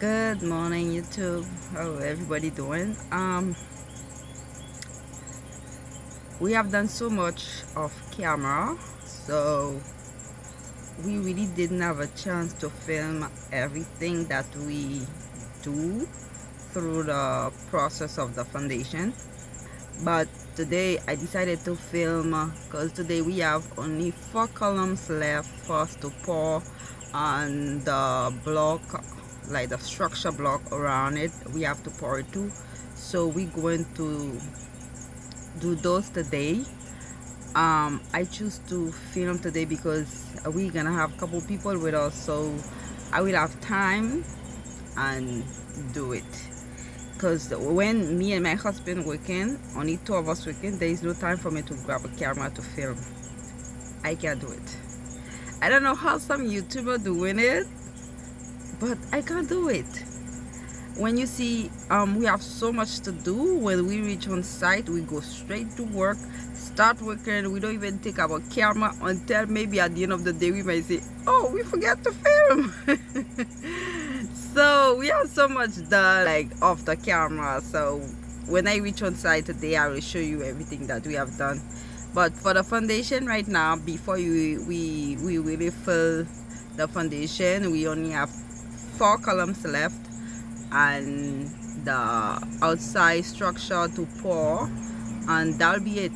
Good morning, YouTube. How everybody doing? We have done so much off camera, so we really didn't have a chance to film everything that we do through the process of the foundation. But today I decided to film because today we have only 4 columns left for us to pour on the block, like the structure block around it. We have to pour it too, so we're going to do those today. I choose to film today because we're gonna have a couple people with us, so I will have time and do it. Because when me and my husband working, only two of us working, there is no time for me to grab a camera to film. I can't do it. I don't know how some YouTuber doing it, but I can't do it. When you see we have so much to do, when we reach on site, we go straight to work, start working. We don't even take our camera until maybe at the end of the day we might say, oh, we forgot to film. So we have so much done like off the camera, so when I reach on site today I will show you everything that we have done. But for the foundation right now, before we really fill the foundation, we only have 4 columns left and the outside structure to pour, and that'll be it.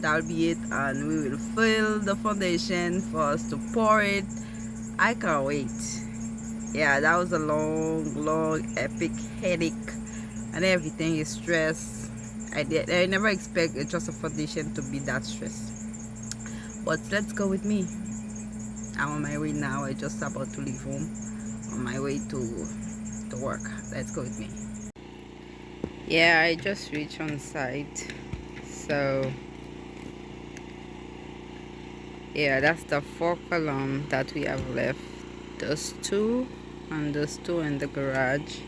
And we will fill the foundation for us to pour it. I can't wait. Yeah, that was a long epic headache and everything is stress. I never expect just a foundation to be that stressed. But let's go with me. I'm on my way now. I just about to leave home, on my way to work. Let's go with me. Yeah, I just reached on site, so yeah, that's the 4 column that we have left. Those two and those two in the garage.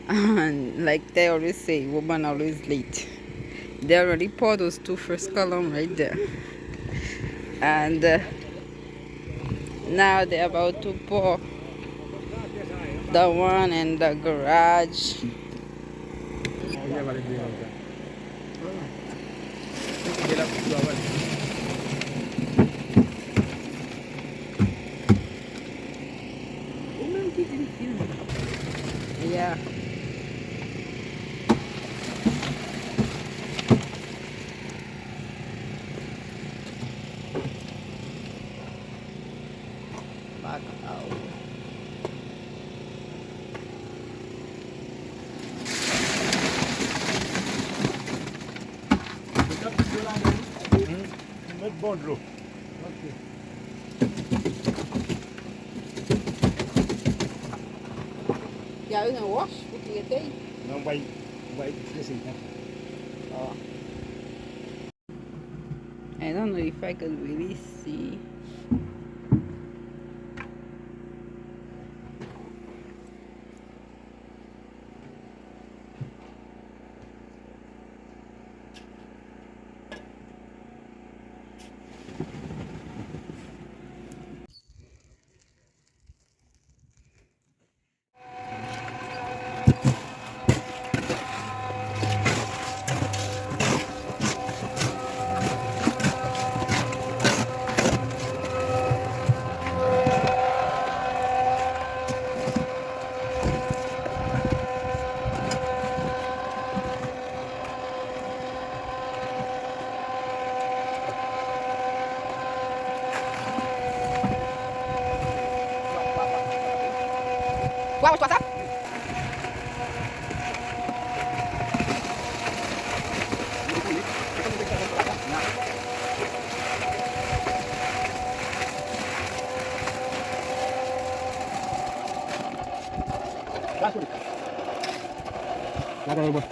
And like they always say, woman always late. They already poured those two first column right there, and now they're about to pour the one in the garage. Yeah. Back out. Mettre bon de l'eau. Ok. You are gonna wash with your day? Non, on va y laisser. Oh. I don't know if I could really see. Wow, what's up? Lagay mo.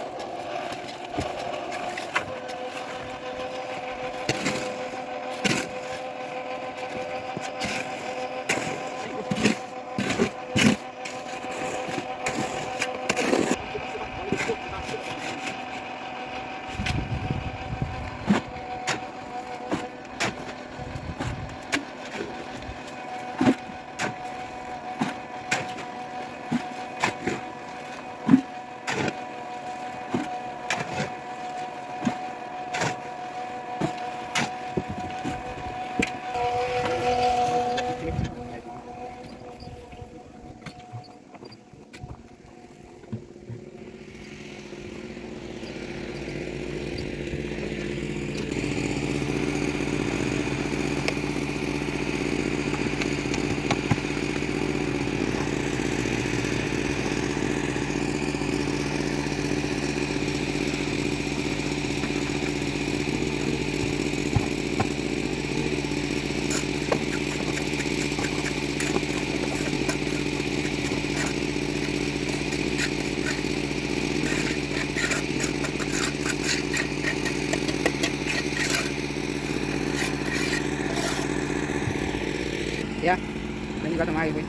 gato maribre.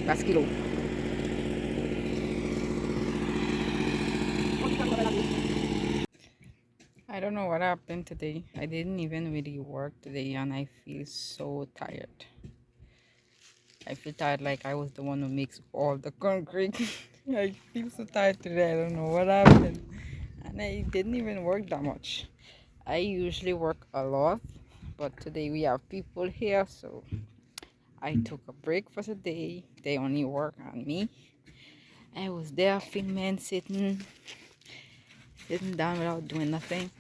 Pas kilo. I don't know what happened today. I didn't even really work today and I feel so tired. I feel tired like I was the one who makes all the concrete. I feel so tired today. I don't know what happened. And I didn't even work that much. I usually work a lot, but today we have people here, so I took a break for the day. They only work on me. I was there filming, sitting down without doing nothing.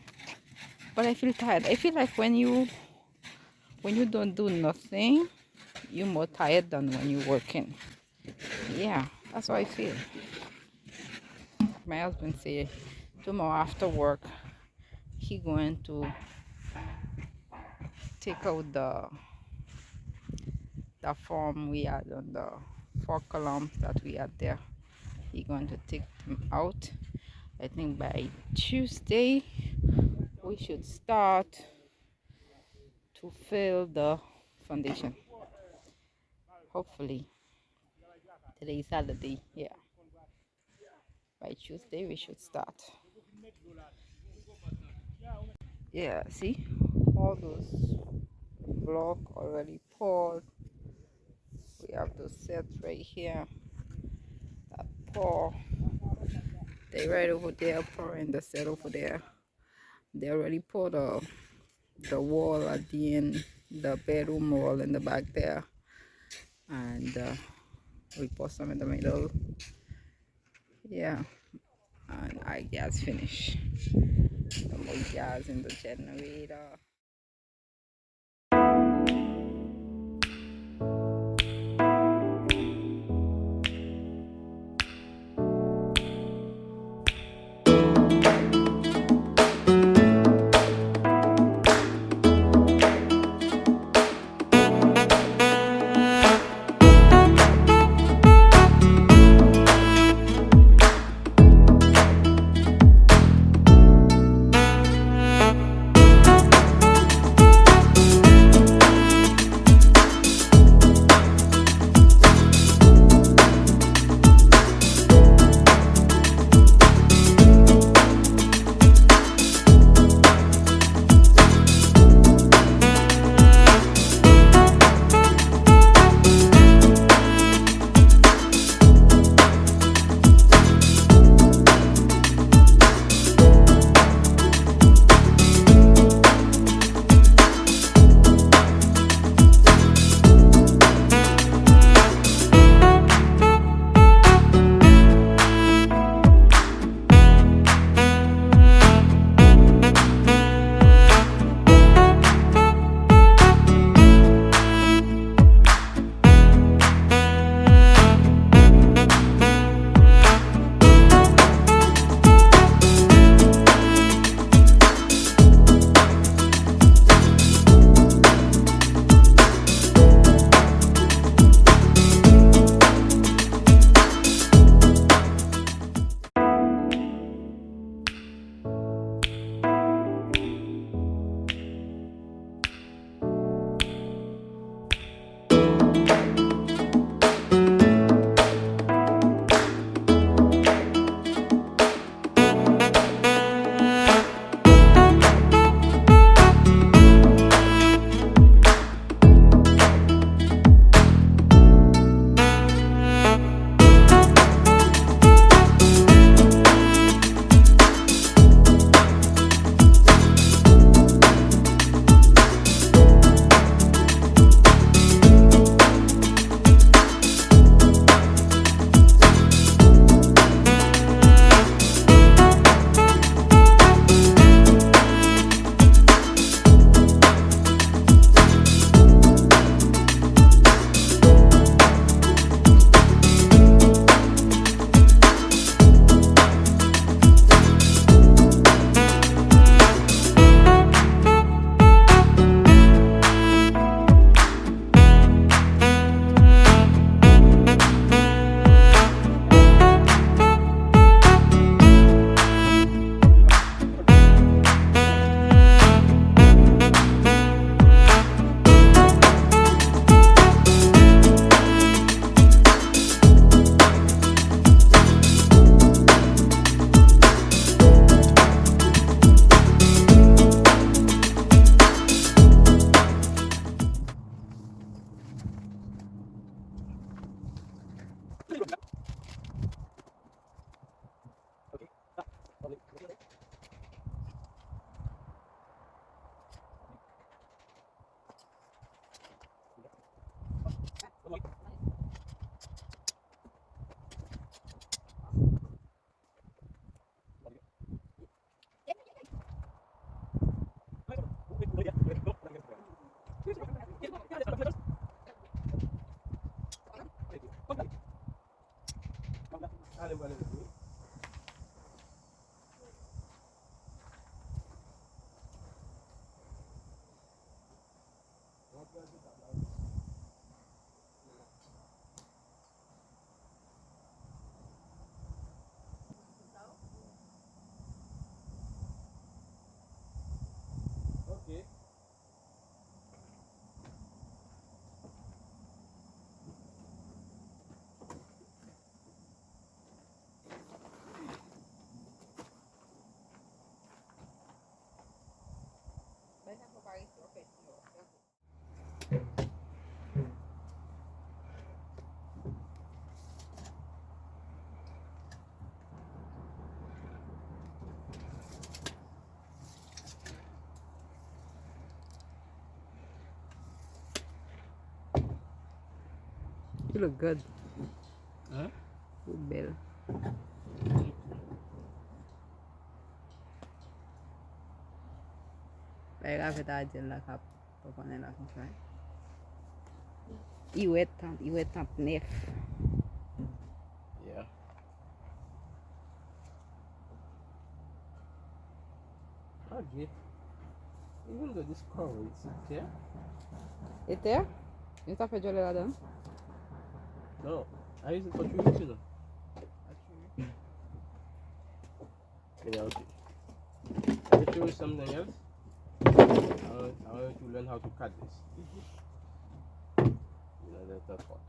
But I feel tired. I feel like when you don't do nothing, you're more tired than when you're working. Yeah, that's how I feel. My husband say tomorrow after work he going to take out the form we had on the 4 columns that we had there. He going to take them out. I think by Tuesday we should start to fill the foundation. Hopefully today is Saturday. Yeah, by Tuesday we should start. Yeah, see all those block already poured. We have those sets right here that pour. They right over there pouring the set over there. They already poured the wall at the end, the bedroom wall in the back there, and we pour some in the middle. Yeah, and I gas finish. The more gas in the generator. Okay. You look good. Huh? Good bill. Baik, apa aja lah kap. Pokoknya lah selesai. Iwet tamp nef. Yeah. Okay. Even though this cover is okay. Ete? You tá feito olhar lá. No, I use it for 3 weeks, you know. Yeah, okay. Let me show you something else. I want you to learn how to cut this. You know, that's that part.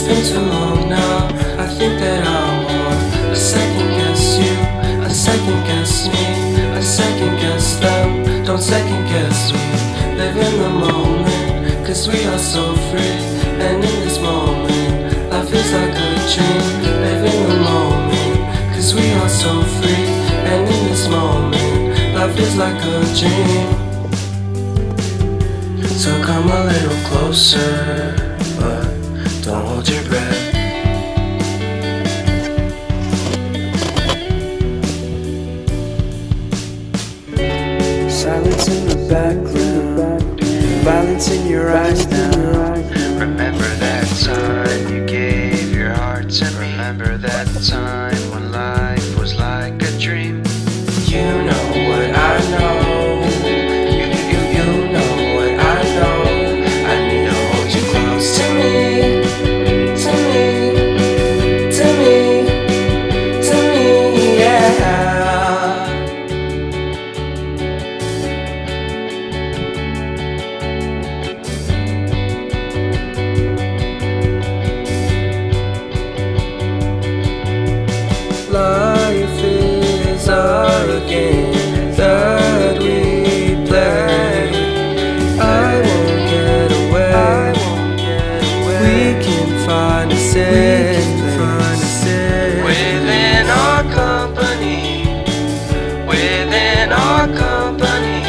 been too long now. I think that I want to second guess you, a second guess me, a second guess them. Don't second guess me. Live in the moment, cause we are so free. And in this moment, life is like a dream. Live in the moment, cause we are so free. And in this moment, life is like a dream. So come a little closer, but don't hold your breath. Silence in the background, violence in your eyes now. Remember that time you gave your heart to me. Remember that time when life was like a dream. You know what I know. You know what I know. I need to hold you close to me, to me, to me, to me, yeah. Life is a game that we play. I won't get away. We can find a safe place within our company, within our company,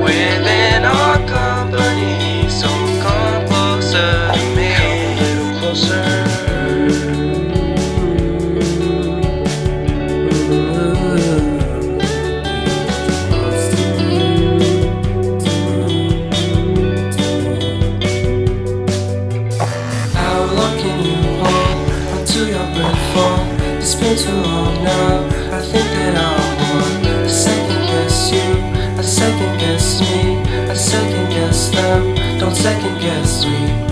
within our company. So come closer to me, a little closer. It's been too long now. I think that I want to second guess you, a second guess me, a second guess them. Don't second guess me.